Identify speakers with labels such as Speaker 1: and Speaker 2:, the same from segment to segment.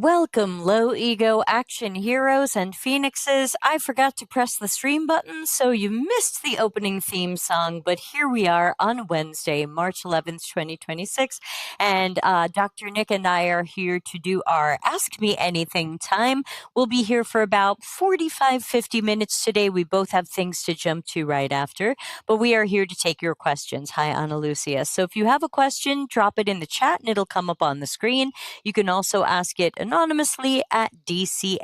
Speaker 1: Welcome, low ego action heroes and phoenixes. I forgot to press the stream button, so you missed the opening theme song, but here we are on Wednesday, March 11th, 2026. And Dr. Nick and I are here to do our Ask Me Anything time. We'll be here for about 45, 50 minutes today. We both have things to jump to right after, but we are here to take your questions. Hi, Ana Lucia. So if you have a question, drop it in the chat and it'll come up on the screen. You can also ask it anonymously at dcx.to/q.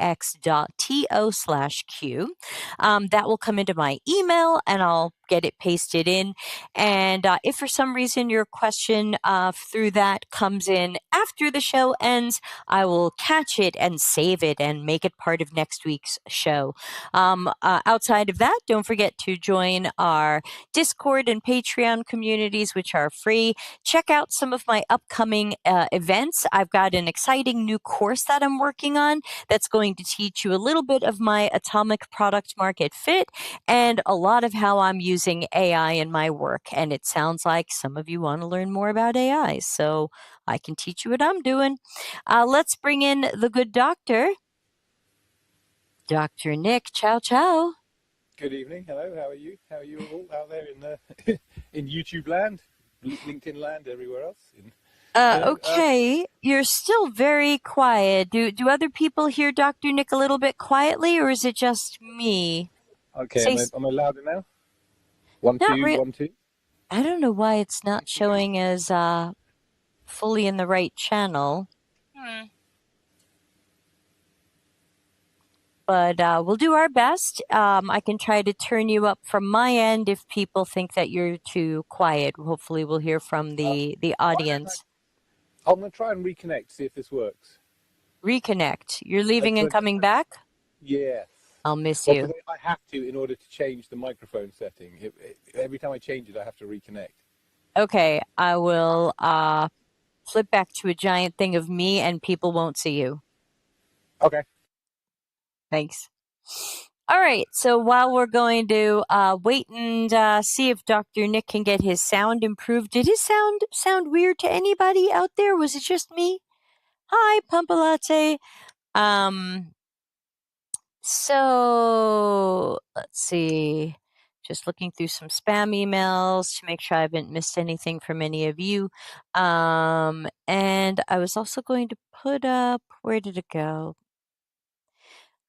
Speaker 1: That will come into my email and I'll get it pasted in. And if for some reason your question through that comes in after the show ends, I will catch it and save it and make it part of next week's show. Outside of that, don't forget to join our Discord and Patreon communities, which are free. Check out some of my upcoming events. I've got an exciting new course that I'm working on that's going to teach you a little bit of my atomic product market fit and a lot of how I'm using AI in my work. And it sounds like some of you want to learn more about AI, so I can teach you what I'm doing. Let's bring in the good doctor, Dr. Nick. Ciao, ciao.
Speaker 2: Good evening. Hello. How are you? How are you all out there in in YouTube land, LinkedIn land, everywhere else?
Speaker 1: Okay, you're still very quiet. Do other people hear Dr. Nick a little bit quietly, or is it just me?
Speaker 2: Okay. Am I louder now? One,
Speaker 1: Not
Speaker 2: two,
Speaker 1: real.
Speaker 2: 1, 2.
Speaker 1: I don't know why it's not showing as fully in the right channel. But we'll do our best. I can try to turn you up from my end if people think that you're too quiet. Hopefully, we'll hear from the audience.
Speaker 2: I'm going to try and reconnect, see if this works.
Speaker 1: Reconnect. You're leaving and coming back?
Speaker 2: Yes.
Speaker 1: I'll miss
Speaker 2: Well,
Speaker 1: you.
Speaker 2: I have to in order to change the microphone setting. Every time I change it, I have to reconnect.
Speaker 1: Okay, I will flip back to a giant thing of me and people won't see you.
Speaker 2: Okay.
Speaker 1: Thanks. All right, so while we're going to wait and see if Dr. Nick can get his sound improved, did his sound weird to anybody out there? Was it just me? Hi, Pumpalate. So let's see. Just looking through some spam emails to make sure I haven't missed anything from any of you. And I was also going to put up, where did it go?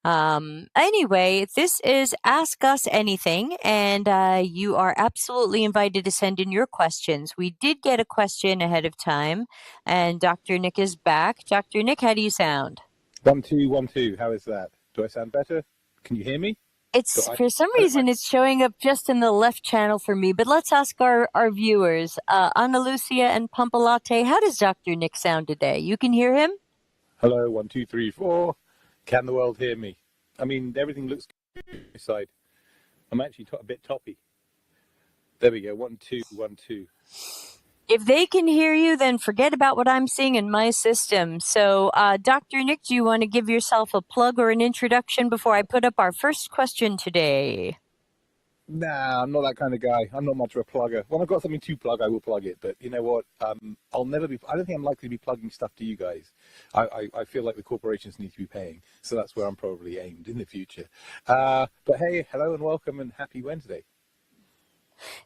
Speaker 1: Anyway, this is Ask Us Anything, and you are absolutely invited to send in your questions. We did get a question ahead of time, and Dr. Nick is back. Dr. Nick, how do you sound?
Speaker 2: 1, 2, 1, 2. How is that? Do I sound better? Can you hear me?
Speaker 1: It's for some reason it's showing up just in the left channel for me, but let's ask our viewers. Ana Lucia and Pumpalate, how does Dr. Nick sound today? You can hear him?
Speaker 2: Hello, 1, 2, 3, 4. Can the world hear me? I mean, everything looks good on my side. I'm actually a bit toppy. There we go. 1, 2, 1, 2.
Speaker 1: If they can hear you, then forget about what I'm seeing in my system. So, Dr. Nick, do you want to give yourself a plug or an introduction before I put up our first question today?
Speaker 2: Nah, I'm not that kind of guy. I'm not much of a plugger. When I've got something to plug, I will plug it. But you know what? I'll never be. I don't think I'm likely to be plugging stuff to you guys. I feel like the corporations need to be paying, so that's where I'm probably aimed in the future. But hey, hello and welcome and happy Wednesday.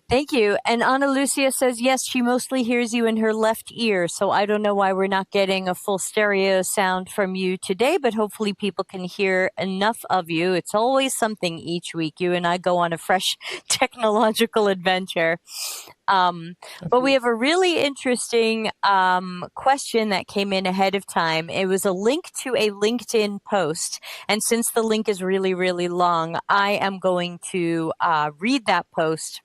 Speaker 1: Thank you. And Ana Lucia says, yes, she mostly hears you in her left ear. So I don't know why we're not getting a full stereo sound from you today, but hopefully people can hear enough of you. It's always something each week. You and I go on a fresh technological adventure. But we have a really interesting question that came in ahead of time. It was a link to a LinkedIn post. And since the link is really, really long, I am going to read that post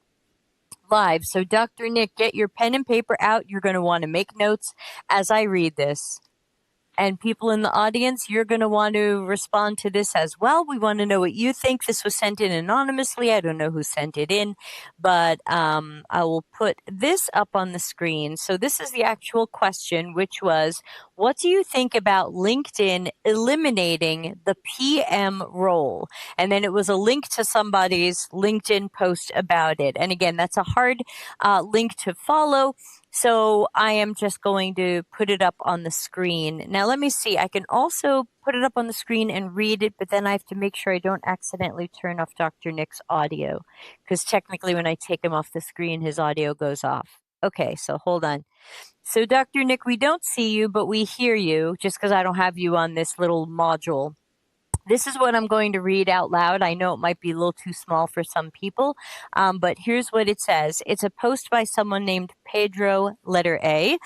Speaker 1: live. So, Dr. Nick, get your pen and paper out. You're going to want to make notes as I read this. And people in the audience, you're going to want to respond to this as well. We want to know what you think. This was sent in anonymously. I don't know who sent it in, but I will put this up on the screen. So this is the actual question, which was, what do you think about LinkedIn eliminating the PM role? And then it was a link to somebody's LinkedIn post about it. And again, that's a hard link to follow. So I am just going to put it up on the screen. Now, let me see. I can also put it up on the screen and read it, but then I have to make sure I don't accidentally turn off Dr. Nick's audio, because technically, when I take him off the screen, his audio goes off. Okay, so hold on. So, Dr. Nick, we don't see you, but we hear you just because I don't have you on this little module. This is what I'm going to read out loud. I know it might be a little too small for some people, but here's what it says. It's a post by someone named Pedro, letter A.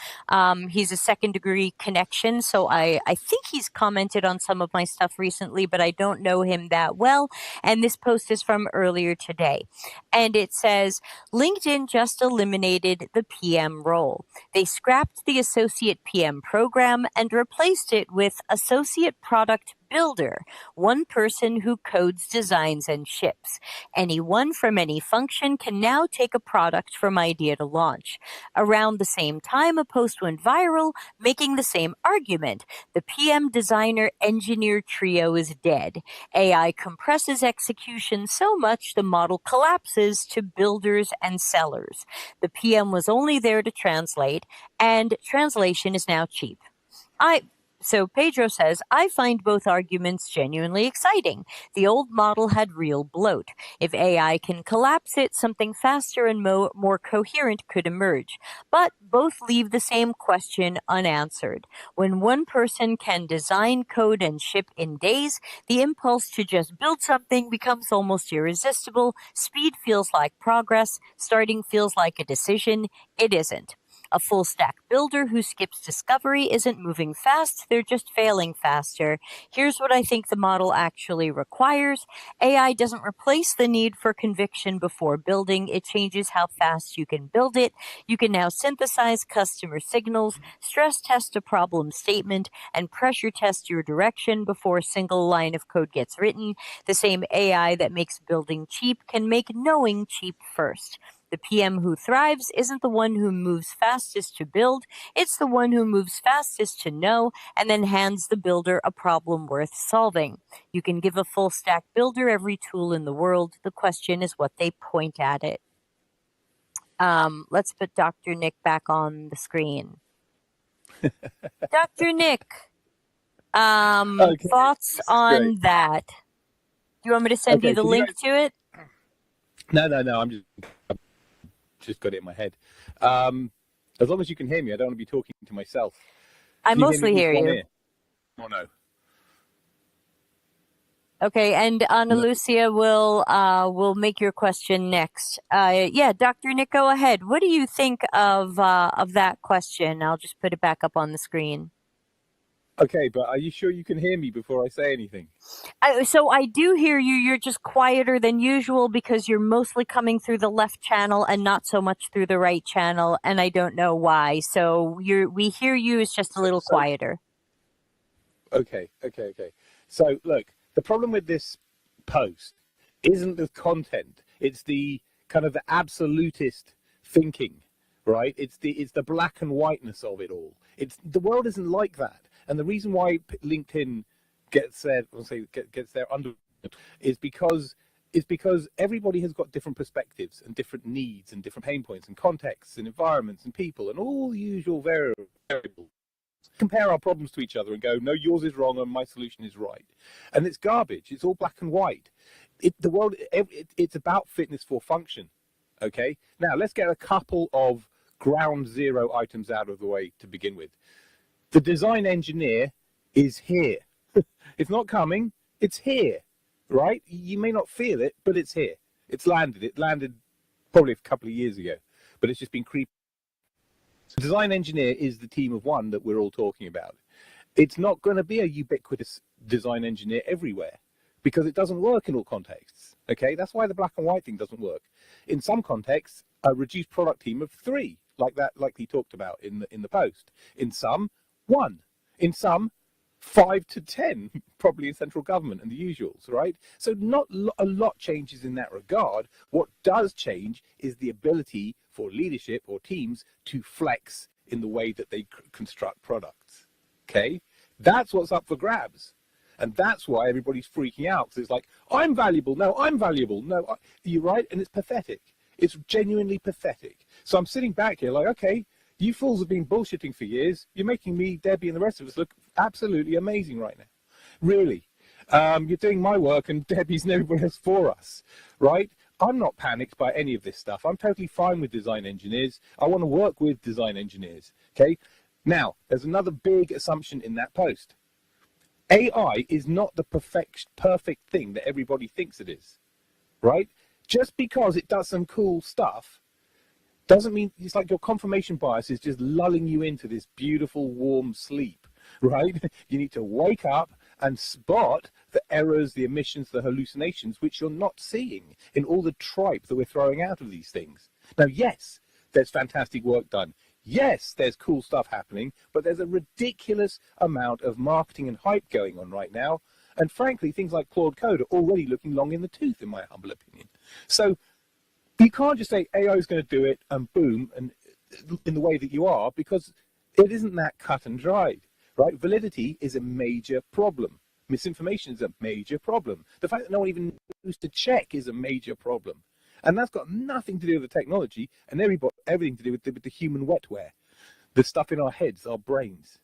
Speaker 1: He's a second degree connection, so I think he's commented on some of my stuff recently, but I don't know him that well. And this post is from earlier today. And it says LinkedIn just eliminated the PM role. They scrapped the associate PM program and replaced it with associate product builder, one person who codes, designs, and ships. Anyone from any function can now take a product from idea to launch. Around the same time, a post went viral, making the same argument. The PM designer engineer trio is dead. AI compresses execution so much the model collapses to builders and sellers. The PM was only there to translate, and translation is now cheap. So Pedro says, I find both arguments genuinely exciting. The old model had real bloat. If AI can collapse it, something faster and more coherent could emerge. But both leave the same question unanswered. When one person can design, code, and ship in days, the impulse to just build something becomes almost irresistible. Speed feels like progress. Starting feels like a decision. It isn't. A full stack builder who skips discovery isn't moving fast, they're just failing faster. Here's what I think the model actually requires. AI doesn't replace the need for conviction before building, it changes how fast you can build it. You can now synthesize customer signals, stress test a problem statement, and pressure test your direction before a single line of code gets written. The same AI that makes building cheap can make knowing cheap first. The PM who thrives isn't the one who moves fastest to build, it's the one who moves fastest to know and then hands the builder a problem worth solving. You can give a full stack builder every tool in the world. The question is what they point at it. Let's put Dr. Nick back on the screen. Dr. Nick,
Speaker 2: Okay,
Speaker 1: thoughts
Speaker 2: this is
Speaker 1: on
Speaker 2: great.
Speaker 1: that? Do you want me to send you
Speaker 2: Okay,
Speaker 1: the
Speaker 2: can you
Speaker 1: link
Speaker 2: guys?
Speaker 1: to it?
Speaker 2: No, I'm just got it in my head. As long as you can hear me, I don't want to be talking to myself.
Speaker 1: I
Speaker 2: Can you hear me
Speaker 1: mostly
Speaker 2: with
Speaker 1: hear
Speaker 2: one
Speaker 1: you.
Speaker 2: ear? Or no?
Speaker 1: Okay, and Ana
Speaker 2: No.
Speaker 1: Lucia will make your question next. Yeah, Dr. Nick, go ahead. What do you think of that question? I'll just put it back up on the screen.
Speaker 2: Okay, but are you sure you can hear me before I say anything?
Speaker 1: So I do hear you. You're just quieter than usual because you're mostly coming through the left channel and not so much through the right channel, and I don't know why. So we hear you. It's just a little
Speaker 2: So
Speaker 1: quieter.
Speaker 2: okay. So look, the problem with this post isn't the content; it's the kind of the absolutist thinking, right? It's the black and whiteness of it all. It's the world isn't like that, and the reason why LinkedIn gets there, gets there under, is because everybody has got different perspectives and different needs and different pain points and contexts and environments and people and all the usual variables. Compare our problems to each other and go, no, yours is wrong and my solution is right. And it's garbage. It's all black and white. It's about fitness for function. Okay. Now let's get a couple of ground zero items out of the way to begin with. The design engineer is here. It's not coming. It's here, right? You may not feel it, but it's here. It's landed. It landed probably a couple of years ago, but it's just been creeping. The design engineer is the team of one that we're all talking about. It's not going to be a ubiquitous design engineer everywhere because it doesn't work in all contexts. Okay, that's why the black and white thing doesn't work. In some contexts, a reduced product team of 3, like he talked about in the post. In some, 1. In some, 5 to 10, probably in central government and the usuals, right? So not a lot changes in that regard. What does change is the ability for leadership or teams to flex in the way that they construct products. Okay, that's what's up for grabs, and that's why everybody's freaking out because it's like, I'm valuable, no, I'm valuable, no, you're right, and it's pathetic. It's genuinely pathetic. So I'm sitting back here like, okay, You fools have been bullshitting for years. You're making me, Debbie, and the rest of us look absolutely amazing right now. Really. You're doing my work and Debbie's and everyone else for us, right? I'm not panicked by any of this stuff. I'm totally fine with design engineers. I want to work with design engineers, okay? Now, there's another big assumption in that post. AI is not the perfect thing that everybody thinks it is, right? Just because it does some cool stuff doesn't mean, it's like your confirmation bias is just lulling you into this beautiful, warm sleep, right? You need to wake up and spot the errors, the omissions, the hallucinations, which you're not seeing in all the tripe that we're throwing out of these things. Now, yes, there's fantastic work done. Yes, there's cool stuff happening, but there's a ridiculous amount of marketing and hype going on right now. And frankly, things like Claude Code are already looking long in the tooth, in my humble opinion. So you can't just say AI is going to do it and boom, and in the way that you are, because it isn't that cut and dried, right? Validity is a major problem. Misinformation is a major problem. The fact that no one even knows to check is a major problem. And that's got nothing to do with the technology and everything to do with the human wetware, the stuff in our heads, our brains,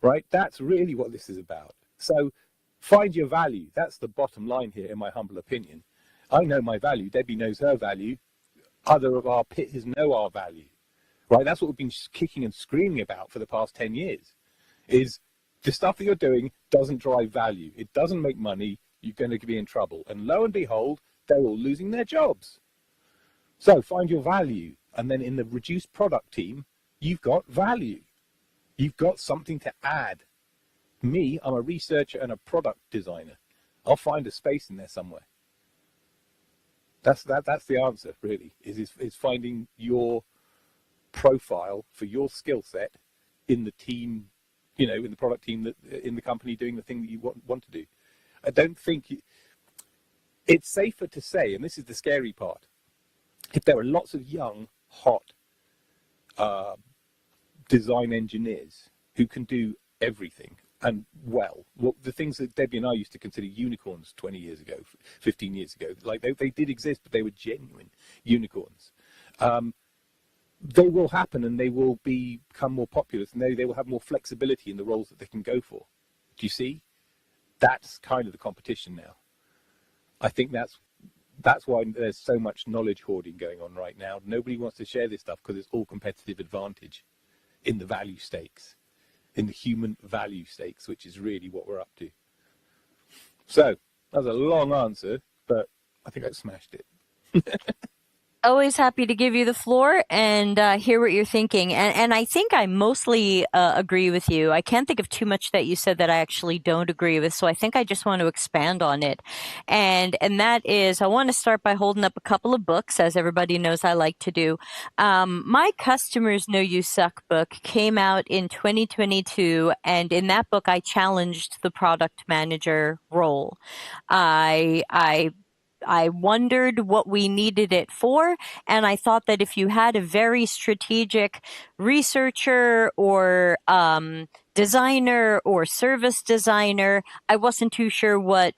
Speaker 2: right? That's really what this is about. So find your value. That's the bottom line here, in my humble opinion. I know my value. Debbie knows her value. Other of our peers know our value, right? That's what we've been kicking and screaming about for the past 10 years, is the stuff that you're doing doesn't drive value. It doesn't make money. You're going to be in trouble. And lo and behold, they're all losing their jobs. So find your value. And then in the reduced product team, you've got value. You've got something to add. Me, I'm a researcher and a product designer. I'll find a space in there somewhere. That's the answer, really, is finding your profile for your skill set in the team, in the product team, that in the company doing the thing that you want to do. I don't think it's safer to say, and this is the scary part, if there are lots of young, hot design engineers who can do everything and well, the things that Debbie and I used to consider unicorns 20 years ago, 15 years ago, like they did exist, but they were genuine unicorns. They will happen and they will become more popular, and they will have more flexibility in the roles that they can go for. Do you see? That's kind of the competition now. I think that's why there's so much knowledge hoarding going on right now. Nobody wants to share this stuff because it's all competitive advantage in the value stakes, in the human value stakes, which is really what we're up to. So that was a long answer, but I think I smashed it.
Speaker 1: Always happy to give you the floor and hear what you're thinking. And I think I mostly agree with you. I can't think of too much that you said that I actually don't agree with. So I think I just want to expand on it. And that is, I want to start by holding up a couple of books, as everybody knows I like to do. My Customers Know You Suck book came out in 2022. And in that book, I challenged the product manager role. I wondered what we needed it for. And I thought that if you had a very strategic researcher or designer or service designer, I wasn't too sure what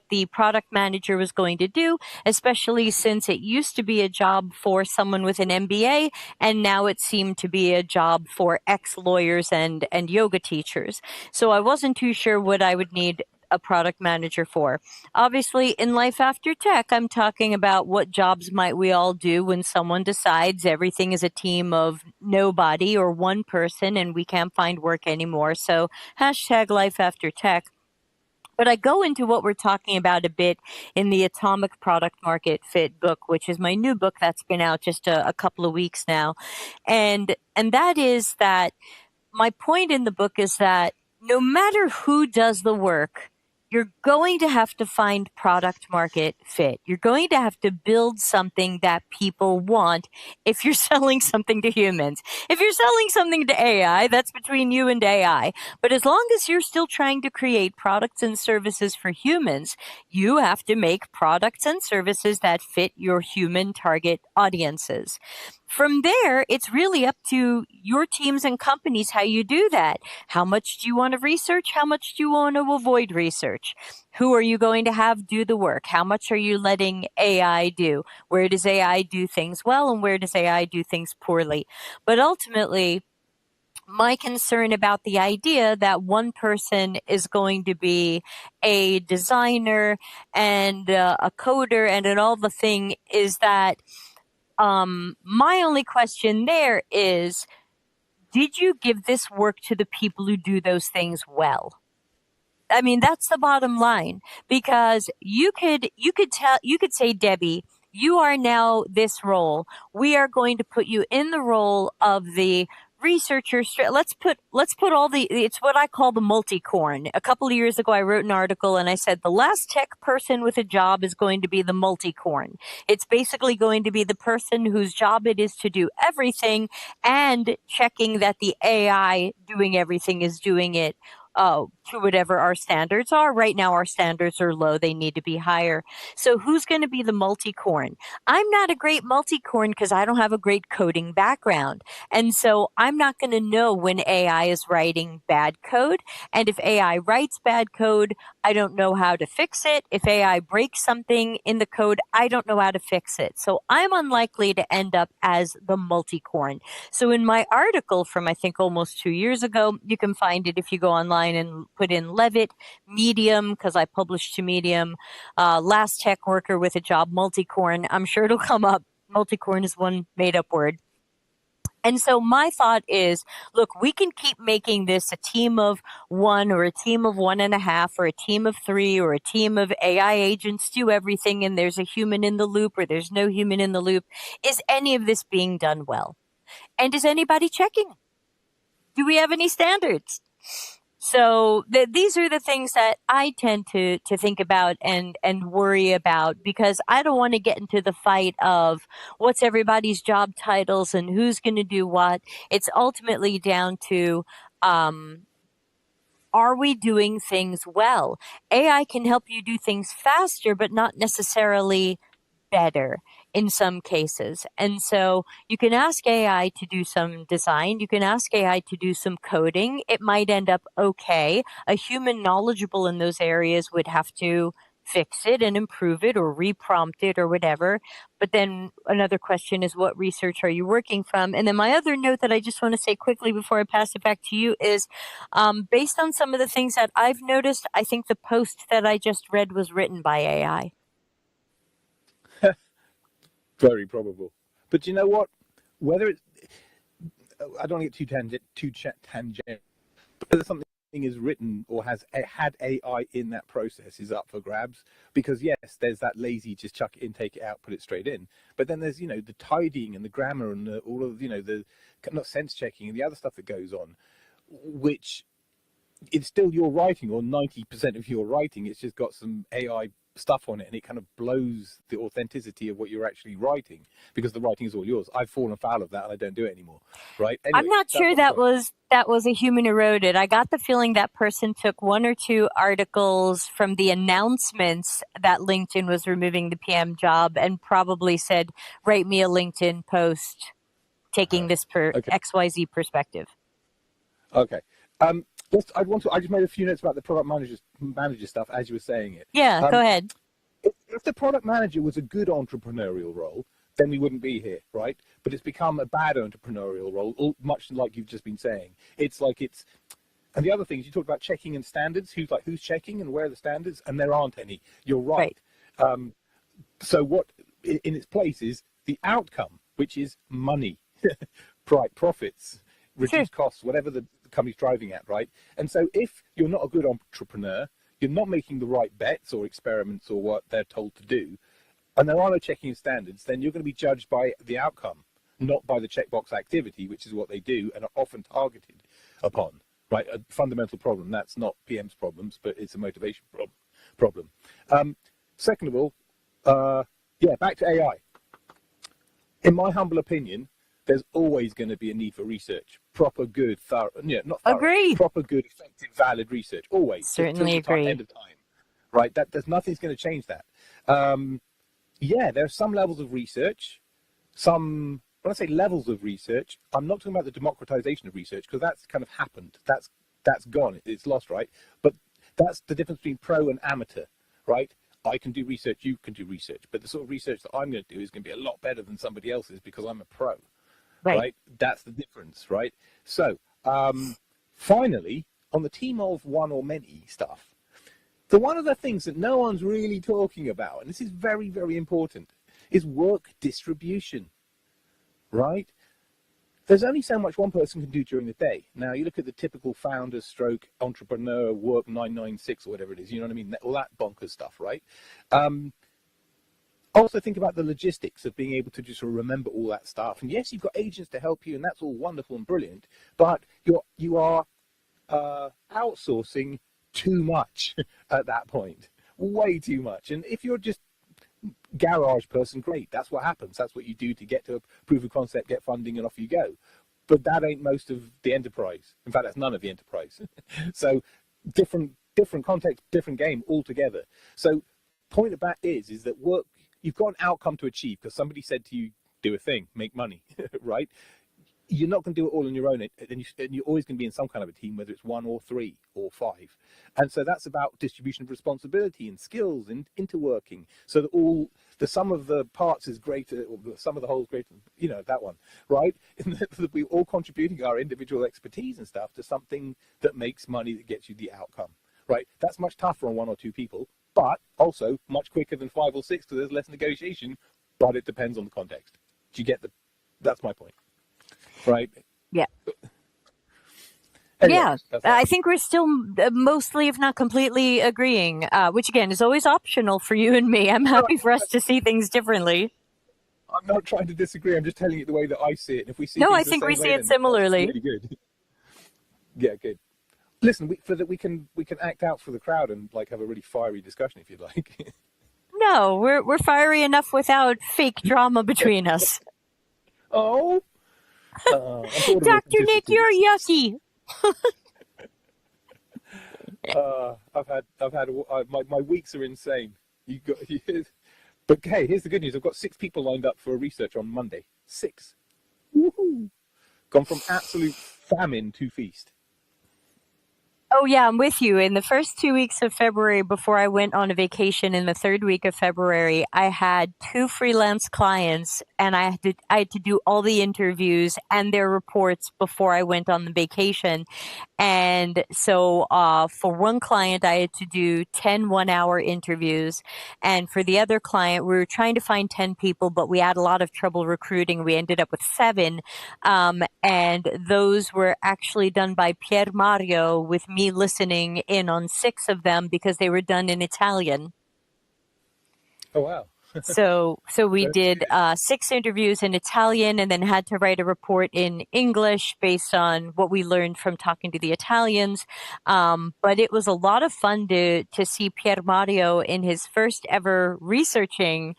Speaker 1: the product manager was going to do, especially since it used to be a job for someone with an MBA, and now it seemed to be a job for ex-lawyers and yoga teachers. So I wasn't too sure what I would need a product manager for. Obviously, in life after tech, I'm talking about what jobs might we all do when someone decides everything is a team of nobody or one person and we can't find work anymore. So hashtag life after tech. But I go into what we're talking about a bit in the Atomic Product Market Fit book, which is my new book that's been out just a couple of weeks now. And that is that my point in the book is that no matter who does the work, you're going to have to find product market fit. You're going to have to build something that people want if you're selling something to humans. If you're selling something to AI, that's between you and AI. But as long as you're still trying to create products and services for humans, you have to make products and services that fit your human target audiences. From there, it's really up to your teams and companies how you do that. How much do you want to research? How much do you want to avoid research? Who are you going to have do the work? How much are you letting AI do? Where does AI do things well and where does AI do things poorly? But ultimately, my concern about the idea that one person is going to be a designer and a coder and all the thing is that my only question there is, did you give this work to the people who do those things well? I mean, that's the bottom line because you could say, Debbie, you are now this role. We are going to put you in the role of the researcher. Let's put all the, it's what I call the multi-corn. A couple of years ago I wrote an article and I said the last tech person with a job is going to be the multi-corn. It's basically going to be the person whose job it is to do everything and checking that the AI doing everything is doing it to whatever our standards are. Right now, our standards are low. They need to be higher. So, who's going to be the multi-corn? I'm not a great multi-corn because I don't have a great coding background. And so, I'm not going to know when AI is writing bad code. And if AI writes bad code, I don't know how to fix it. If AI breaks something in the code, I don't know how to fix it. So, I'm unlikely to end up as the multi-corn. So in my article from I think almost 2 years ago, you can find it if you go online and put in Levitt, Medium, because I published to Medium, last tech worker with a job, multicorn. I'm sure it'll come up. Multicorn is one made up word. And so my thought is, look, we can keep making this a team of one or a team of 1.5 or a team of 3 or a team of AI agents do everything and there's a human in the loop or there's no human in the loop. Is any of this being done well? And is anybody checking? Do we have any standards? So these are the things that I tend to think about and worry about because I don't want to get into the fight of what's everybody's job titles and who's going to do what. It's ultimately down to um, are we doing things well? AI can help you do things faster, but not necessarily better in some cases. And so you can ask AI to do some design, you can ask AI to do some coding. It might end up okay. A human knowledgeable in those areas would have to fix it and improve it or reprompt it or whatever. But then another question is what research are you working from? And then my other note that I just want to say quickly before I pass it back to you is based on some of the things that I've noticed, I think the post that I just read was written by AI.
Speaker 2: Very probable. But you know what? Whether it's, I don't want to get too tangent, but whether something is written or has had AI in that process is up for grabs. Because yes, there's that lazy just chuck it in, take it out, put it straight in. But then there's the tidying and the grammar and all of the not sense checking and the other stuff that goes on, which it's still your writing or 90% of your writing. It's just got some AI stuff on it and it kind of blows the authenticity of what you're actually writing because the writing is all yours. I've fallen foul of that and I don't do it anymore. Right. Anyway,
Speaker 1: I'm not sure that was a human eroded. I got the feeling that person took one or two articles from the announcements that LinkedIn was removing the PM job and probably said, "Write me a LinkedIn post taking this
Speaker 2: okay.
Speaker 1: XYZ perspective."
Speaker 2: Okay. I just made a few notes about the product manager stuff as you were saying it.
Speaker 1: Yeah, go ahead.
Speaker 2: If the product manager was a good entrepreneurial role, then we wouldn't be here, right? But it's become a bad entrepreneurial role, much like you've just been saying. And the other thing is you talked about checking and standards. Who's checking and where are the standards? And there aren't any. You're right. So what in its place is the outcome, which is money, profits, reduce costs, whatever the company's driving at, right? And so if you're not a good entrepreneur, you're not making the right bets or experiments or what they're told to do, and there are no checking standards, then you're going to be judged by the outcome, not by the checkbox activity, which is what they do and are often targeted upon, right? A fundamental problem. That's not PM's problems, but it's a motivation problem. Second of all, back to AI. In my humble opinion, there's always going to be a need for research. Proper, good,
Speaker 1: Agree.
Speaker 2: Proper, good, effective, valid research. Always.
Speaker 1: Certainly agree.
Speaker 2: End of time. Right? There's nothing's going to change that. There are some levels of research, some when I say levels of research, I'm not talking about the democratization of research, because that's kind of happened. That's gone. It's lost, right? But that's the difference between pro and amateur, right? I can do research, you can do research, but the sort of research that I'm going to do is going to be a lot better than somebody else's because I'm a pro,
Speaker 1: Right.
Speaker 2: right? That's the difference, right? So, finally, on the team of one or many stuff, the one of the things that no one's really talking about, and this is very, very important, is work distribution, right? There's only so much one person can do during the day. Now, you look at the typical founder stroke entrepreneur work 996 or whatever it is, you know what I mean? All that bonkers stuff, right? Also think about the logistics of being able to just sort of remember all that stuff. And yes, you've got agents to help you, and that's all wonderful and brilliant, but you are outsourcing too much at that point, way too much. And if you're just garage person, great, that's what happens. That's what you do to get to a proof of concept, get funding, and off you go. But that ain't most of the enterprise. In fact, that's none of the enterprise. So different context, different game altogether. So point of that is that work, you've got an outcome to achieve because somebody said to you, do a thing, make money, right? You're not going to do it all on your own, and you're always going to be in some kind of a team, whether it's one or three or five. And so that's about distribution of responsibility and skills and interworking, so that the sum of the parts is greater, or the sum of the whole is greater, you know, that one, right? And that we all contributing our individual expertise and stuff to something that makes money, that gets you the outcome, right? That's much tougher on one or two people, but also much quicker than five or six because there's less negotiation, but it depends on the context. Do you get that's my point. Right.
Speaker 1: Yeah.
Speaker 2: Anyway,
Speaker 1: Yeah, I think we're still mostly, if not completely, agreeing, which again is always optional for you and me. I'm happy for us to see things differently.
Speaker 2: I'm not trying to disagree. I'm just telling you the way that I see it. And if we see
Speaker 1: No, I
Speaker 2: things the
Speaker 1: think we
Speaker 2: same
Speaker 1: see
Speaker 2: way,
Speaker 1: it
Speaker 2: then that's
Speaker 1: similarly.
Speaker 2: really good. Yeah, good. Listen, we can act out for the crowd and like have a really fiery discussion if you'd like.
Speaker 1: No, we're fiery enough without fake drama between us.
Speaker 2: Oh, I'm bored of
Speaker 1: Dr. Nick,
Speaker 2: authenticity.
Speaker 1: you're yucky.
Speaker 2: My weeks are insane. You got, but hey, here's the good news. I've got 6 people lined up for a research on Monday. 6. Woohoo! Gone from absolute famine to feast.
Speaker 1: Oh, yeah, I'm with you. In the first 2 weeks of February, before I went on a vacation in the third week of February, I had 2 freelance clients and I had to do all the interviews and their reports before I went on the vacation. And so for one client, I had to do 10 1 hour interviews. And for the other client, we were trying to find 10 people, but we had a lot of trouble recruiting. We ended up with 7. And those were actually done by Pier Mario, with me listening in on 6 of them because they were done in Italian.
Speaker 2: Oh wow!
Speaker 1: So we
Speaker 2: Very
Speaker 1: did
Speaker 2: good.
Speaker 1: 6 interviews in Italian and then had to write a report in English based on what we learned from talking to the Italians. But it was a lot of fun to see Pier Mario in his first ever researching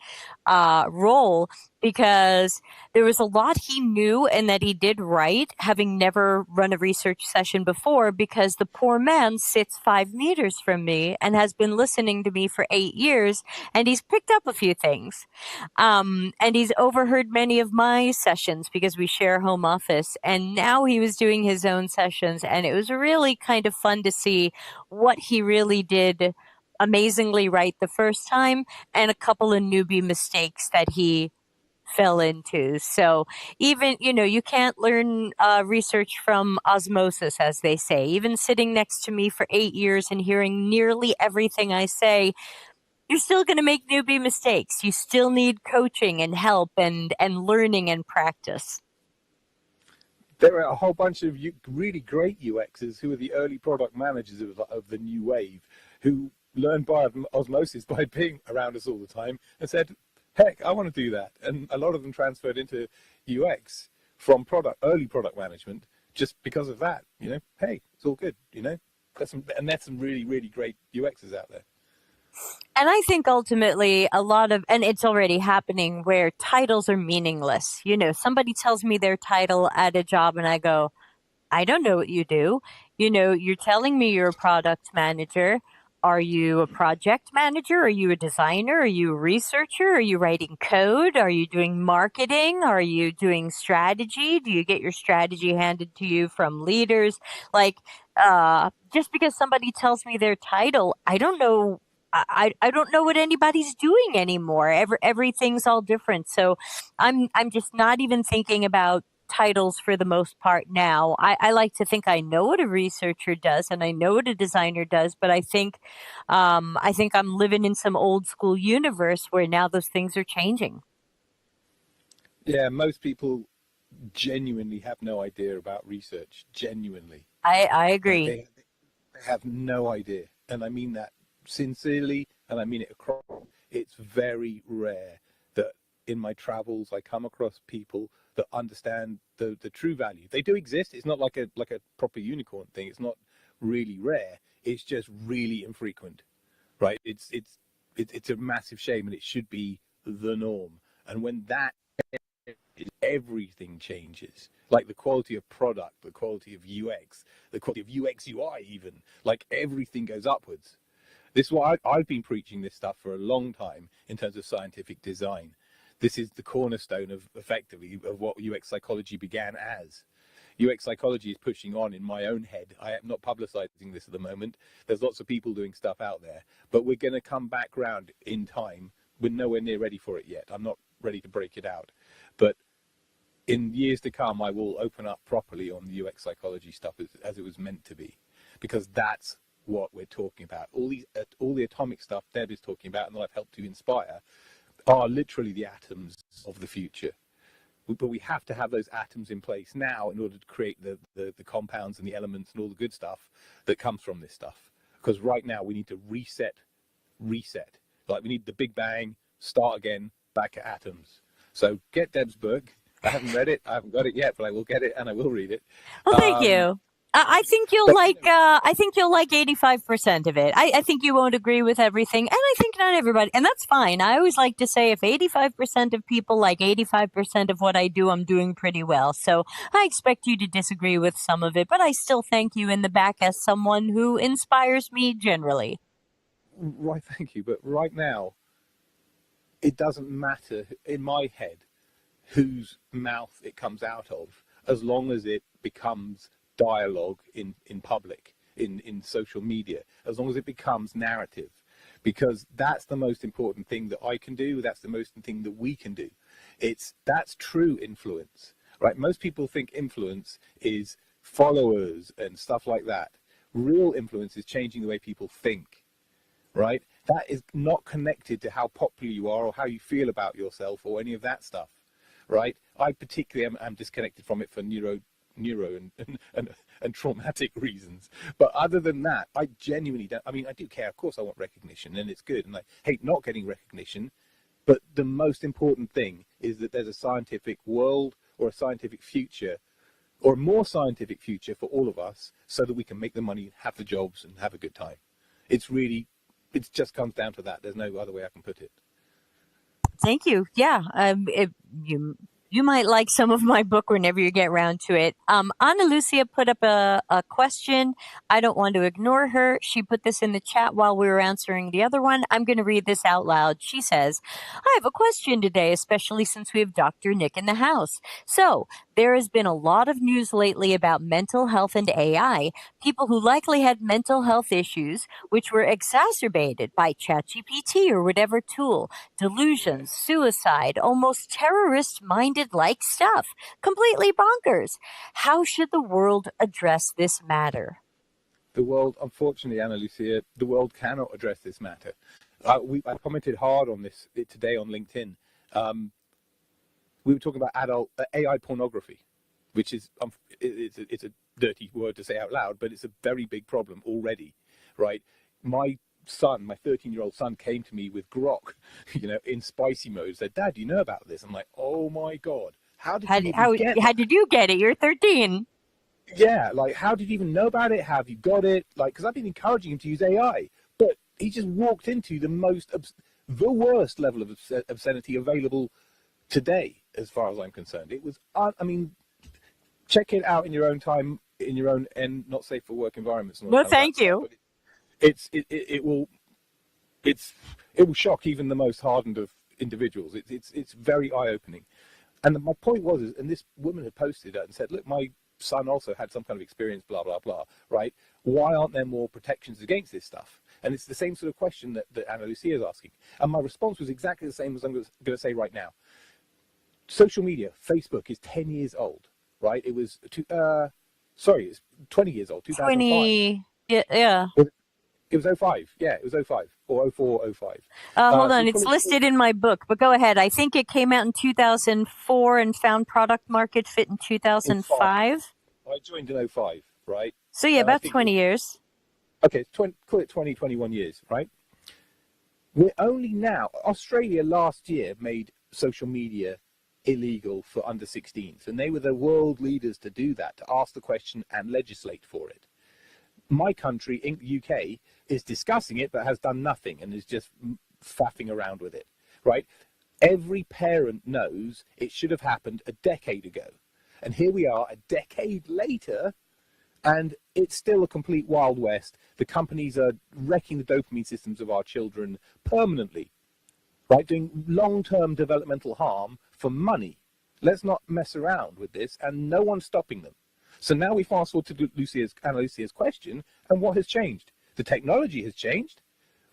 Speaker 1: role, because there was a lot he knew and that he did right, having never run a research session before, because the poor man sits 5 meters from me and has been listening to me for 8 years, and he's picked up a few things. And he's overheard many of my sessions because we share home office. And now he was doing his own sessions, and it was really kind of fun to see what he really did amazingly right the first time, and a couple of newbie mistakes that he fell into. So even, you can't learn research from osmosis, as they say. Even sitting next to me for 8 years and hearing nearly everything I say, you're still going to make newbie mistakes. You still need coaching and help and learning and practice.
Speaker 2: There are a whole bunch of really great UXs who are the early product managers of the new wave, who learned by osmosis by being around us all the time and said, heck, I want to do that. And a lot of them transferred into UX from early product management just because of that. Hey, it's all good. There's some really, really great UXs out there.
Speaker 1: And I think ultimately and it's already happening, where titles are meaningless. Somebody tells me their title at a job and I go, I don't know what you do. You're telling me you're a product manager. Are you a project manager? Are you a designer? Are you a researcher? Are you writing code? Are you doing marketing? Are you doing strategy? Do you get your strategy handed to you from leaders? Like, just because somebody tells me their title, I don't know. I don't know what anybody's doing anymore. Everything's all different. So I'm just not even thinking about titles for the most part now. I like to think I know what a researcher does and I know what a designer does, but I think I'm living in some old school universe where now those things are changing.
Speaker 2: Yeah, most people genuinely have no idea about research. Genuinely,
Speaker 1: I
Speaker 2: like
Speaker 1: agree.
Speaker 2: they have no idea, and I mean that sincerely, and I mean it across. It's very rare that in my travels I come across people that understand the true value. They do exist. It's not like a proper unicorn thing. It's not really rare. It's just really infrequent, right? It's a massive shame, and it should be the norm. And when that, everything changes. Like the quality of product, the quality of UX, the quality of UX UI, even like everything goes upwards. This is why I've been preaching this stuff for a long time in terms of scientific design. This is the cornerstone of effectively of what UX psychology began as. UX psychology is pushing on in my own head. I am not publicizing this at the moment. There's lots of people doing stuff out there, but we're going to come back round in time. We're nowhere near ready for it yet. I'm not ready to break it out, but in years to come, I will open up properly on the UX psychology stuff as it was meant to be, because that's what we're talking about. All the atomic stuff Deb is talking about, and that I've helped to inspire, are literally the atoms of the future. But we have to have those atoms in place now in order to create the compounds and the elements and all the good stuff that comes from this stuff. Because right now we need to reset. Like we need the Big Bang, start again, back at atoms. So get Deb's book. I haven't read it. I haven't got it yet, but I will get it and I will read it.
Speaker 1: Well, thank
Speaker 2: Um,
Speaker 1: you. I think you'll
Speaker 2: but you
Speaker 1: like.
Speaker 2: know,
Speaker 1: I think you'll like 85% of it. I think you won't agree with everything, and I think not everybody, and that's fine. I always like to say if 85% of people like 85% of what I do, I'm doing pretty well. So I expect you to disagree with some of it, but I still thank you in the back as someone who inspires me generally.
Speaker 2: right, thank you. But right now, it doesn't matter in my head whose mouth it comes out of, as long as it becomes dialogue in public, in social media, as long as it becomes narrative, because that's the most important thing that I can do. That's the most important thing that we can do. That's true influence, right? Most people think influence is followers and stuff like that. Real influence is changing the way people think, right? That is not connected to how popular you are or how you feel about yourself or any of that stuff, right? I particularly am disconnected from it for neuro and traumatic reasons. But other than that, I genuinely don't. I mean, I do care. Of course, I want recognition, and it's good, and I hate not getting recognition. But the most important thing is that there's a scientific world or a scientific future or a more scientific future for all of us so that we can make the money, have the jobs, and have a good time. It's really, it just comes down to that. There's no other way I can put it.
Speaker 1: Thank you. Yeah, you you might like some of my book whenever you get around to it. Ana Lucia put up a question. I don't want to ignore her. She put this in the chat while we were answering the other one. I'm going to read this out loud. She says, "I have a question today, especially since we have Dr. Nick in the house. So there has been a lot of news lately about mental health and AI. People who likely had mental health issues, which were exacerbated by ChatGPT or whatever tool. Delusions,
Speaker 2: Yes.
Speaker 1: suicide, almost terrorist minded like stuff. Completely bonkers. How should the world address this matter?"
Speaker 2: The world, unfortunately, Anna Lucia, the world cannot address this matter. I commented hard on this today on LinkedIn. Um, we were talking about adult AI pornography, which is it's a dirty word to say out loud, but it's a very big problem already, right? My son, my 13-year-old son, came to me with grok, in spicy mode. Said, "Dad, do you know about this?" I'm like, "Oh my god, how did you even get
Speaker 1: How
Speaker 2: that?"
Speaker 1: did you get it? You're 13.
Speaker 2: Yeah, like, how did you even know about it? How have you got it? Like, because I've been encouraging him to use AI, but he just walked into the worst level of obscenity available today, as far as I'm concerned. It was, I mean, check it out in your own time, in your own and not safe for work environments and all
Speaker 1: No,
Speaker 2: kind of that
Speaker 1: thank
Speaker 2: stuff.
Speaker 1: you.
Speaker 2: But it will it will shock even the most hardened of individuals. It's very eye-opening. And my point was, and this woman had posted that and said, look, my son also had some kind of experience, blah, blah, blah, right? Why aren't there more protections against this stuff? And it's the same sort of question that Ana Lucia is asking. And my response was exactly the same as I'm going to say right now. Social media, Facebook is 10 years old, right? It was, it's 20 years old, 2005.
Speaker 1: 20, yeah.
Speaker 2: It was 05. Yeah, it was 05 or 04, 05.
Speaker 1: Hold
Speaker 2: So
Speaker 1: on, it's
Speaker 2: call it
Speaker 1: listed in my book, but go ahead. I think it came out in 2004 and found product market fit in
Speaker 2: in 5.
Speaker 1: 2005.
Speaker 2: I joined in 05, right?
Speaker 1: So yeah,
Speaker 2: And I
Speaker 1: about
Speaker 2: think
Speaker 1: 20 years.
Speaker 2: okay, call it 20, 21 years, right? We're only now, Australia last year made social media illegal for under 16s, and they were the world leaders to do that, to ask the question and legislate for it. My country, in the UK, is discussing it but has done nothing and is just faffing around with it, right? Every parent knows it should have happened a decade ago. And here we are a decade later, and it's still a complete Wild West. The companies are wrecking the dopamine systems of our children permanently, right? Doing long-term developmental harm for money. Let's not mess around with this, and no one's stopping them. So now we fast forward to Ana Lucia's question, and what has changed? The technology has changed,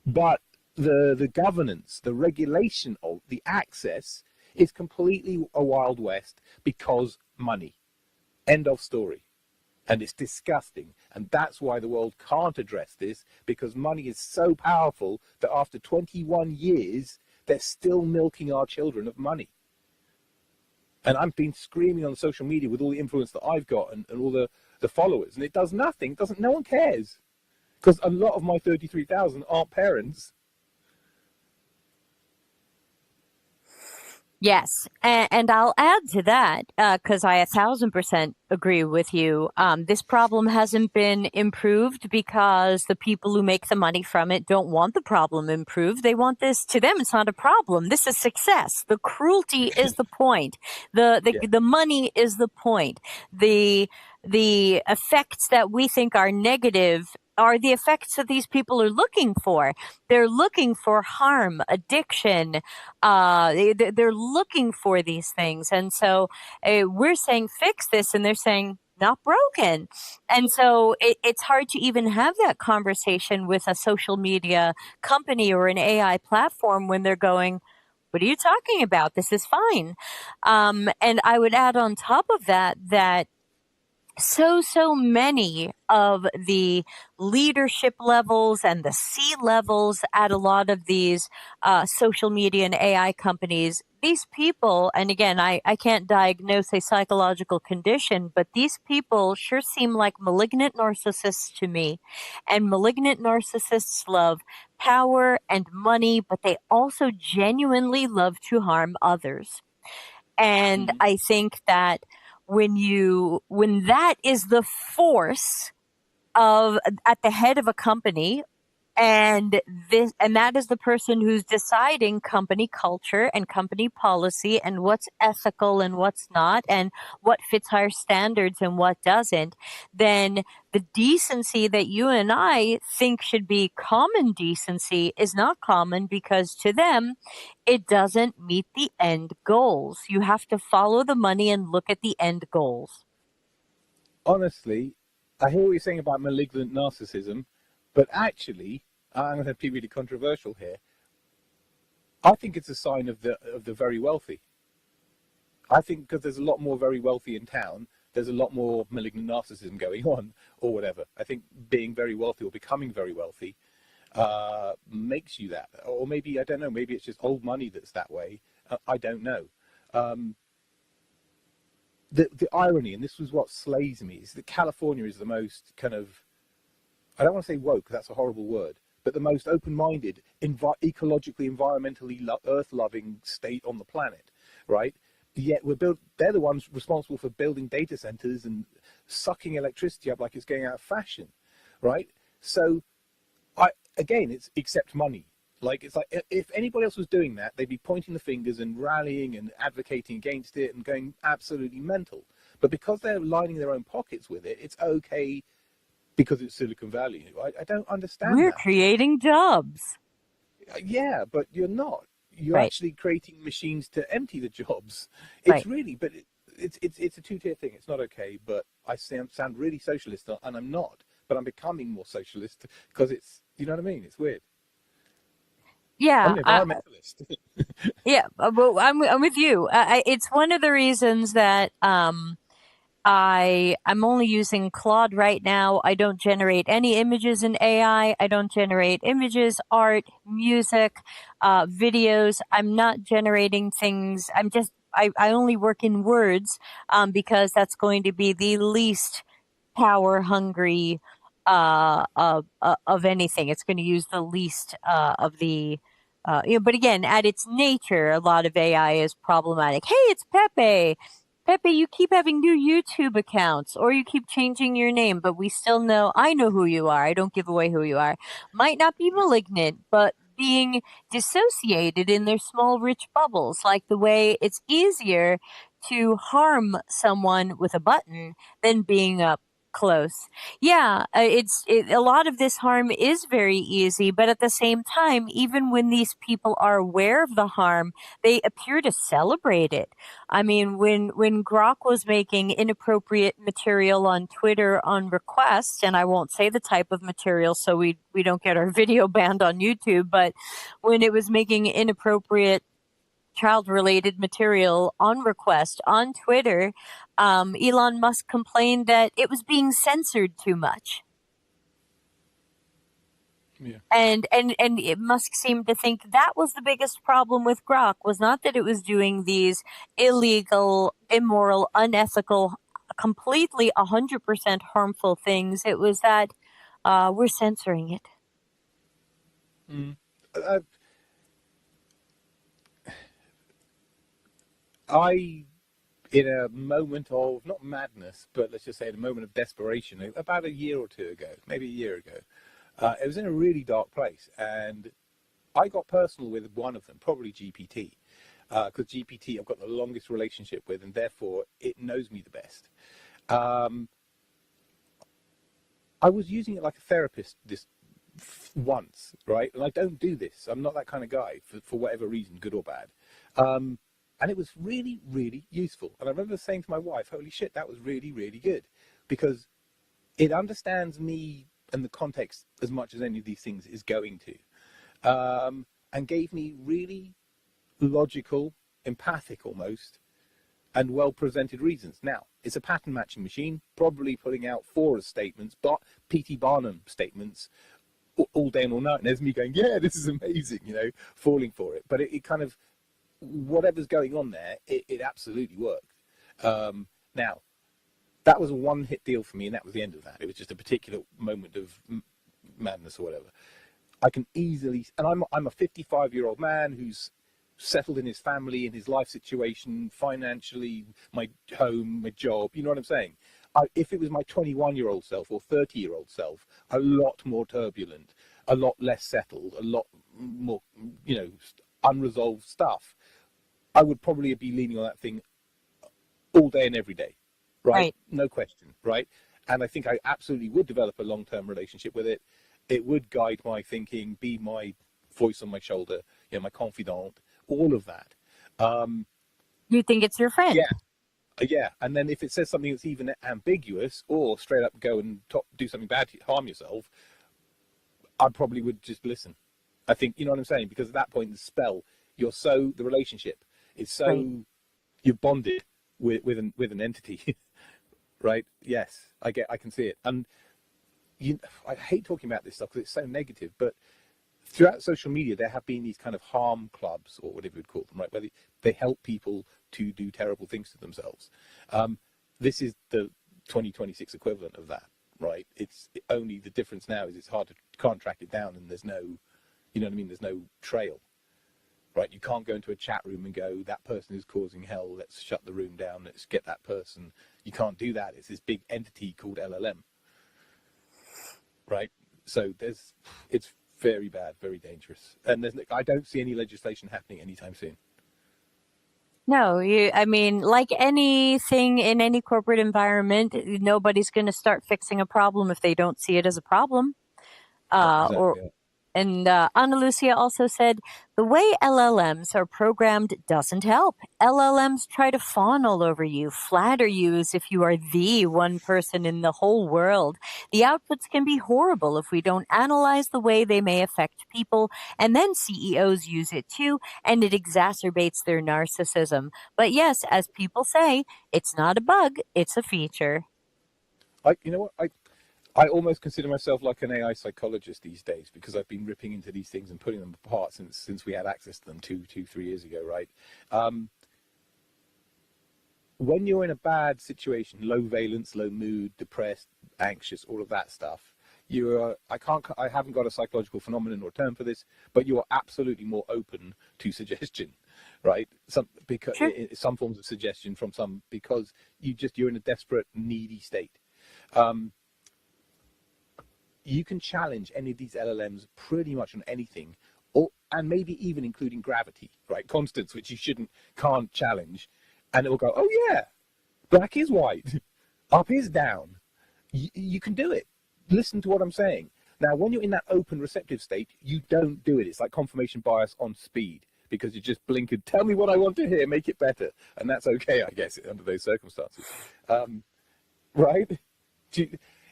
Speaker 2: but the governance, the regulation of the access is completely a Wild West because money. End of story. And it's disgusting. And that's why the world can't address this, because money is so powerful that after 21 years, they're still milking our children of money. And I've been screaming on social media with all the influence that I've got and all the followers, and it does nothing. No one cares. Because a lot of my 33,000 aren't parents.
Speaker 1: Yes, and I'll add to that because I 1,000% agree with you. This problem hasn't been improved because the people who make the money from it don't want the problem improved. They want this, to them, it's not a problem. This is success. The cruelty is the point. The money is the point. The effects that we think are negative are the effects that these people are looking for. They're looking for harm, addiction. They're looking for these things. And so we're saying fix this, and they're saying not broken. And so it's hard to even have that conversation with a social media company or an AI platform when they're going, what are you talking about? This is fine. And I would add on top of that, so many of the leadership levels and the C levels at a lot of these social media and AI companies, these people, and again, I can't diagnose a psychological condition, but these people sure seem like malignant narcissists to me. And malignant narcissists love power and money, but they also genuinely love to harm others. And I think that when that is the force of at the head of a company, and that is the person who's deciding company culture and company policy and what's ethical and what's not and what fits higher standards and what doesn't, then the decency that you and I think should be common decency is not common, because to them it doesn't meet the end goals. You have to follow the money and look at the end goals.
Speaker 2: Honestly, I hear what you're saying about malignant narcissism, but actually, I'm going to be really controversial here. I think it's a sign of the very wealthy. I think because there's a lot more very wealthy in town, there's a lot more malignant narcissism going on, or whatever. I think being very wealthy or becoming very wealthy makes you that. Or maybe, I don't know, maybe it's just old money that's that way. I don't know. The irony, and this was what slays me, is that California is the most kind of, I don't want to say woke, that's a horrible word, but the most open-minded, ecologically, environmentally, earth-loving state on the planet, right? Yet they're the ones responsible for building data centers and sucking electricity up like it's going out of fashion, right? So, again, it's accept money. Like, it's like, if anybody else was doing that, they'd be pointing the fingers and rallying and advocating against it and going absolutely mental. But because they're lining their own pockets with it, it's okay because it's Silicon Valley. I don't understand
Speaker 1: We're
Speaker 2: that.
Speaker 1: creating jobs.
Speaker 2: Yeah, but you're not. You're
Speaker 1: Right,
Speaker 2: actually creating machines to empty the jobs. It's
Speaker 1: right.
Speaker 2: really, but it's a two-tier thing. It's not okay, but I sound really socialist, and I'm not. But I'm becoming more socialist because it's, you know what I mean? It's weird. I'm
Speaker 1: Yeah,
Speaker 2: an environmentalist.
Speaker 1: yeah. Well, I'm with you. It's one of the reasons that I'm only using Claude right now. I don't generate any images in AI. I don't generate images, art, music, videos. I'm not generating things. I only work in words because that's going to be the least power hungry of anything. It's going to use the least of the but again, at its nature, a lot of AI is problematic. Hey, it's Pepe. Pepe, you keep having new YouTube accounts or you keep changing your name, but we still know, I know who you are. I don't give away who you are. Might not be malignant, but being dissociated in their small, rich bubbles, like the way it's easier to harm someone with a button than being up close. Yeah, a lot of this harm is very easy, but at the same time, even when these people are aware of the harm, they appear to celebrate it. I mean, when Grok was making inappropriate material on Twitter on request, and I won't say the type of material so we don't get our video banned on YouTube, but when it was making inappropriate child related material on request on Twitter, Elon Musk complained that it was being censored too much.
Speaker 2: Yeah.
Speaker 1: Musk seemed to think that was the biggest problem with Grok was not that it was doing these illegal, immoral, unethical, completely 100% harmful things. It was that we're censoring it.
Speaker 2: Mm. Uh, I, in a moment of not madness, but let's just say in a moment of desperation, about a year or two ago, maybe a year ago, it was in a really dark place, and I got personal with one of them, probably GPT, because GPT I've got the longest relationship with, and therefore it knows me the best. Um, I was using it like a therapist this once, right? And I don't do this. I'm not that kind of guy for whatever reason, good or bad. Um, and it was really, really useful. And I remember saying to my wife, "Holy shit, that was really, really good," because it understands me and the context as much as any of these things is going to, and gave me really logical, empathic almost, and well presented reasons. Now, it's a pattern matching machine, probably putting out Forrest statements, but P.T. Barnum statements all day and all night. And there's me going, yeah, this is amazing, falling for it. But it kind of, whatever's going on there, it absolutely worked. Now, that was a one hit deal for me, and that was the end of that. It was just a particular moment of madness or whatever. I can easily, and I'm a 55-year-old man who's settled in his family, in his life situation, financially, my home, my job. You know what I'm saying? If it was my 21-year-old self or 30-year-old self, a lot more turbulent, a lot less settled, a lot more, unresolved stuff, I would probably be leaning on that thing all day and every day, right?
Speaker 1: Right.
Speaker 2: No question, right? And I think I absolutely would develop a long-term relationship with it. It would guide my thinking, be my voice on my shoulder, my confidant, all of that. Um,
Speaker 1: You think it's your friend.
Speaker 2: yeah, yeah. And then if it says something that's even ambiguous or straight up go and do something bad, harm yourself, I probably would just listen. I think, you know what I'm saying? Because at that point, the relationship is
Speaker 1: Right.
Speaker 2: so, you're bonded with an entity, right? Yes, I can see it. And I hate talking about this stuff because it's so negative, but throughout social media, there have been these kind of harm clubs or whatever you'd call them, right? Where they help people to do terrible things to themselves. This is the 2026 equivalent of that, right? It's only the difference now is it's hard to can't track it down, and there's no, you know what I mean? There's no trail, right? You can't go into a chat room and go, that person is causing hell. Let's shut the room down. Let's get that person. You can't do that. It's this big entity called LLM, right? So it's very bad, very dangerous, and I don't see any legislation happening anytime soon.
Speaker 1: No, I mean, like anything in any corporate environment, nobody's going to start fixing a problem if they don't see it as a problem.
Speaker 2: Yeah,
Speaker 1: Or
Speaker 2: exactly. Yeah.
Speaker 1: And Ana Lucia also said the way LLMs are programmed doesn't help. LLMs try to fawn all over you, flatter you as if you are the one person in the whole world. The outputs can be horrible if we don't analyze the way they may affect people, and then CEOs use it too, and it exacerbates their narcissism. But yes, as people say, it's not a bug, it's a feature.
Speaker 2: You know what? I almost consider myself like an AI psychologist these days because I've been ripping into these things and putting them apart since we had access to them 3 years ago, right? Um, when you're in a bad situation, low valence, low mood, depressed, anxious, all of that stuff, I haven't got a psychological phenomenon or term for this, but you are absolutely more open to suggestion, right?
Speaker 1: Sure.
Speaker 2: Some forms of suggestion from some because you're in a desperate, needy state. Um, you can challenge any of these LLMs pretty much on anything, and maybe even including gravity, right? Constants, which can't challenge, and it will go, oh yeah, black is white, up is down. You can do it. Listen to what I'm saying. Now, when you're in that open, receptive state, you don't do it. It's like confirmation bias on speed because you just blink and tell me what I want to hear, make it better, and that's okay, I guess, under those circumstances, right?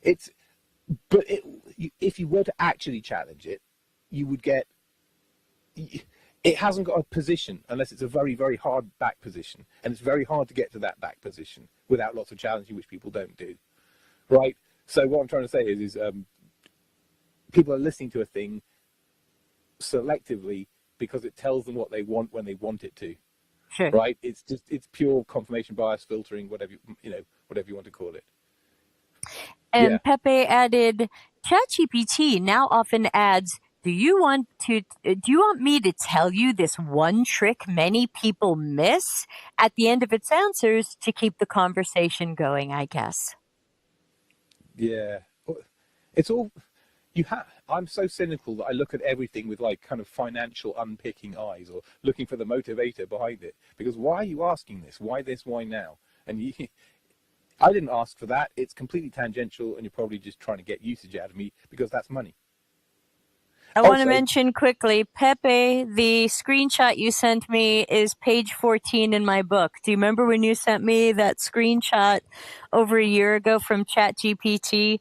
Speaker 2: It's but if you were to actually challenge it, you would get. It hasn't got a position unless it's a very, very hard back position, and it's very hard to get to that back position without lots of challenging, which people don't do, right? So what I'm trying to say is people are listening to a thing selectively because it tells them what they want when they want it to,
Speaker 1: Sure.
Speaker 2: right? It's pure confirmation bias filtering, whatever you want to call it. Yeah.
Speaker 1: And Pepe added, ChatGPT now often adds, do you want me to tell you this one trick many people miss at the end of its answers to keep the conversation going, I guess.
Speaker 2: Yeah, it's all you have. I'm so cynical that I look at everything with like kind of financial unpicking eyes, or looking for the motivator behind it. Because why are you asking this? Why this? Why now? And I didn't ask for that. It's completely tangential, and you're probably just trying to get usage out of me because that's money.
Speaker 1: I want to
Speaker 2: Also,
Speaker 1: mention quickly, Pepe, the screenshot you sent me is page 14 in my book. Do you remember when you sent me that screenshot over a year ago from ChatGPT?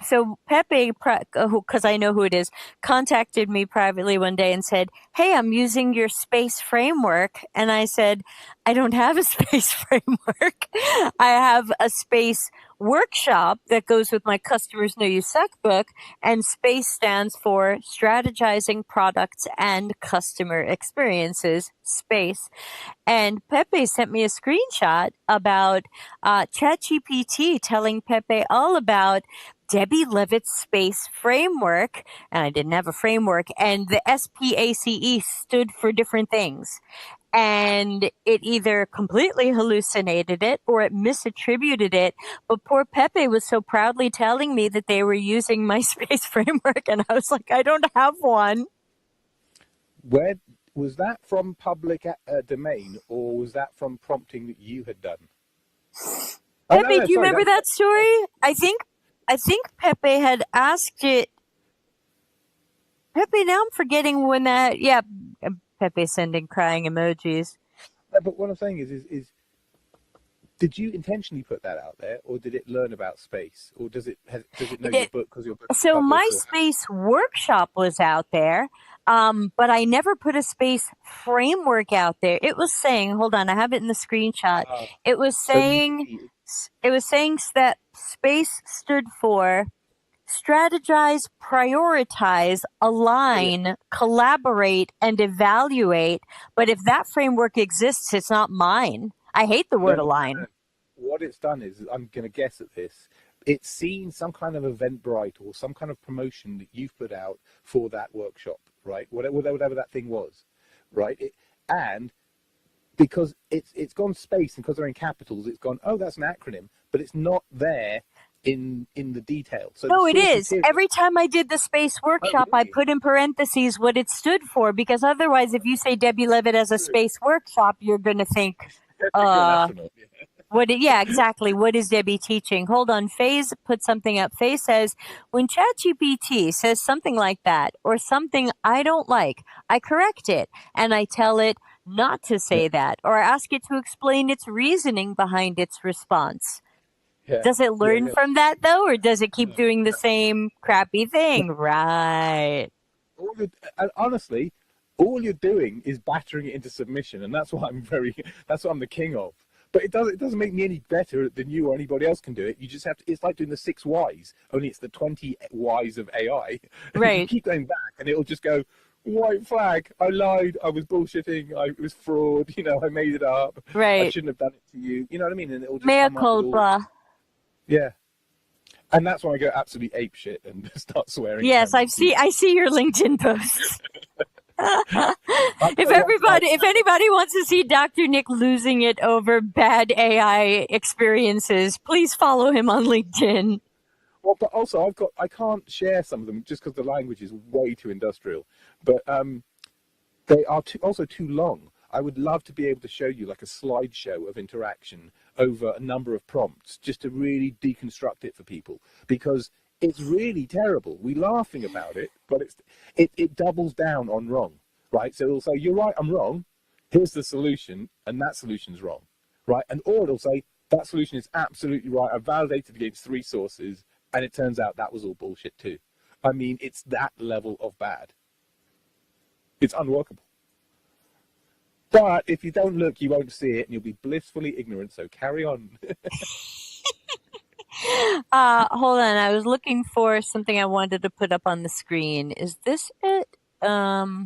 Speaker 1: So Pepe, because I know who it is, contacted me privately one day and said, "Hey, I'm using your space framework." And I said, "I don't have a space framework. I have a space workshop that goes with my Customers Know You Suck book, and SPACE stands for Strategizing Products and Customer Experiences, SPACE." And Pepe sent me a screenshot about ChatGPT telling Pepe all about Debbie Levitt's space framework. And I didn't have a framework. And the SPACE stood for different things. And it either completely hallucinated it or it misattributed it. But poor Pepe was so proudly telling me that they were using my space framework. And I was like, I don't have one.
Speaker 2: where was that from? Public domain, or was that from prompting that you had done? Oh no,
Speaker 1: Pepe,
Speaker 2: no,
Speaker 1: do you
Speaker 2: sorry,
Speaker 1: remember that
Speaker 2: that
Speaker 1: story? I think Pepe had asked it. Pepe, now I'm forgetting when that. Yeah, Pepe sending crying emojis.
Speaker 2: no, but what I'm saying is did you intentionally put that out there, or did it learn about space, or does it know your
Speaker 1: It,
Speaker 2: book because your book is
Speaker 1: so my
Speaker 2: published, or
Speaker 1: space workshop was out there, but I never put a space framework out there. It was saying, hold on, I have it in the screenshot.
Speaker 2: uh,
Speaker 1: It was
Speaker 2: so
Speaker 1: saying,
Speaker 2: maybe
Speaker 1: that space stood for strategize, prioritize,
Speaker 2: oh yeah,
Speaker 1: align, collaborate, and evaluate. But if that framework exists, it's not mine. I hate the
Speaker 2: no,
Speaker 1: word
Speaker 2: no,
Speaker 1: align.
Speaker 2: no. What it's done is, I'm going to guess at this. It's seen some kind of Eventbrite or some kind of promotion that you've put out for that workshop, right? Whatever that thing was, right? And because it's gone space, and because they're in capitals, it's gone, oh, that's an acronym, but it's not there in the detail. So
Speaker 1: no,
Speaker 2: the
Speaker 1: it
Speaker 2: source
Speaker 1: is.
Speaker 2: material.
Speaker 1: Every time I did the space workshop, I
Speaker 2: Really?
Speaker 1: put in parentheses what it stood for, because otherwise, if you say Debbie Levitt as a space workshop, you're going to think,
Speaker 2: You're an astronaut.
Speaker 1: yeah, exactly. What is Debbie teaching? Hold on. Faze put something up. Faze says, when ChatGPT says something like that or something I don't like, I correct it and I tell it not to
Speaker 2: Yeah,
Speaker 1: say that, or ask it to explain its reasoning behind its response.
Speaker 2: yeah,
Speaker 1: Does it
Speaker 2: yeah,
Speaker 1: learn
Speaker 2: yeah.
Speaker 1: from that though, or does it keep
Speaker 2: No,
Speaker 1: doing the
Speaker 2: no,
Speaker 1: same crappy
Speaker 2: no.
Speaker 1: thing? Right.
Speaker 2: All you're, and honestly, all you're doing is battering it into submission, and that's what that's what I'm the king of. But it doesn't make me any better than you or anybody else can do it. You just have to. It's like doing the 6 whys, only it's the 20 whys of AI. And you
Speaker 1: Right.
Speaker 2: keep going back, and it'll just go, white flag. I lied. I was bullshitting. It was fraud. I made it up. I
Speaker 1: Right.
Speaker 2: shouldn't have done it to you. You know what I mean? And it'll just
Speaker 1: Mea
Speaker 2: come up with all.
Speaker 1: culpa.
Speaker 2: Yeah. And that's when I go absolutely ape shit and start swearing at how
Speaker 1: Yes,
Speaker 2: many people.
Speaker 1: I see your LinkedIn posts.
Speaker 2: I've got one tonight.
Speaker 1: If anybody wants to see Dr. Nick losing it over bad AI experiences, please follow him on LinkedIn.
Speaker 2: Well, but also I can't share some of them just because the language is way too industrial. But they are also too long. I would love to be able to show you like a slideshow of interaction over a number of prompts just to really deconstruct it for people, because it's really terrible. We're laughing about it, but it doubles down on wrong, right? So it'll say, you're right, I'm wrong. Here's the solution, and that solution's wrong, right? And or it'll say, that solution is absolutely right. I validated against 3 sources, and it turns out that was all bullshit too. I mean, it's that level of bad. It's unworkable. But if you don't look, you won't see it, and you'll be blissfully ignorant. So carry on.
Speaker 1: Hold on. I was looking for something I wanted to put up on the screen. Is this it? Oh,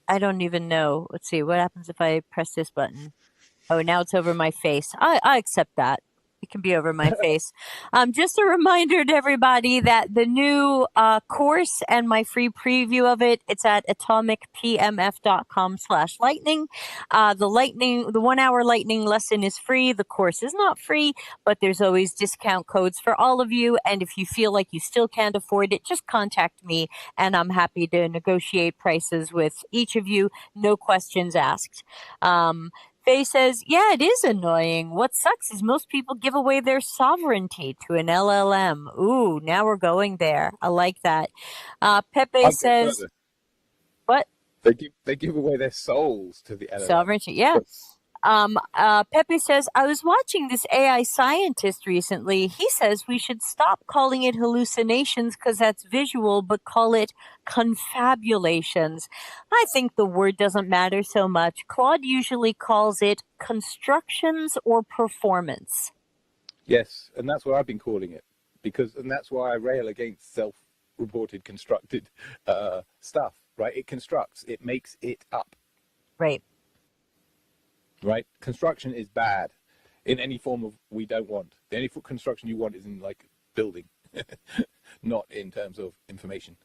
Speaker 1: I don't even know. Let's see. What happens if I press this button? Oh, now it's over my face. I accept that. It can be over my face. Just a reminder to everybody that the new course and my free preview of it, it's at atomicpmf.com/lightning. The 1 hour lightning lesson is free. The course is not free, but there's always discount codes for all of you. And if you feel like you still can't afford it, just contact me and I'm happy to negotiate prices with each of you. No questions asked. Faye says, yeah, it is annoying. What sucks is most people give away their sovereignty to an LLM. Ooh, now we're going there. I like that. Pepe
Speaker 2: I'll go
Speaker 1: says,
Speaker 2: further.
Speaker 1: what?
Speaker 2: They give away their souls to the LLM.
Speaker 1: Sovereignty, yeah.
Speaker 2: But
Speaker 1: Pepe says, I was watching this AI scientist recently. He says we should stop calling it hallucinations because that's visual, but call it confabulations. I think the word doesn't matter so much. Claude usually calls it constructions or performance.
Speaker 2: yes, and that's what I've been calling it, and that's why I rail against self-reported constructed stuff. Right? It constructs. It makes it up.
Speaker 1: Right.
Speaker 2: Right? Construction is bad in any form of we don't want. The only construction you want is in like building, not in terms of information.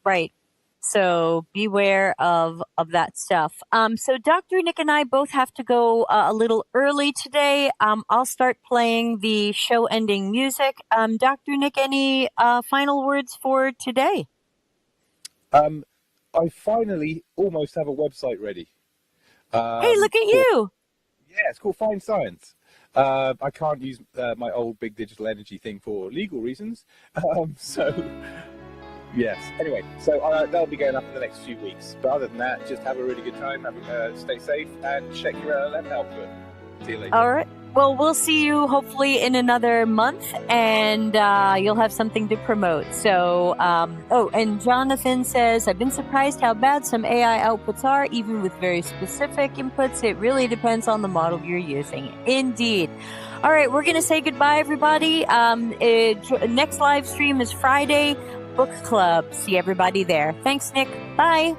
Speaker 1: Right. So beware of that stuff. So Dr. Nick and I both have to go a little early today. I'll start playing the show ending music. Dr. Nick, any final words for today?
Speaker 2: I finally almost have a website ready.
Speaker 1: Hey, look at you.
Speaker 2: Yeah, it's called Fine Science. I can't use my old big digital energy thing for legal reasons. So, yes. Anyway, so that'll be going up in the next few weeks. But other than that, just have a really good time, stay safe, and check your LLM output. See you later.
Speaker 1: All right. Well, we'll see you hopefully in another month, and you'll have something to promote. So, and Jonathan says, I've been surprised how bad some AI outputs are, even with very specific inputs. It really depends on the model you're using. Indeed. All right, we're going to say goodbye, everybody. Next live stream is Friday, book club. See everybody there. Thanks, Nick. Bye.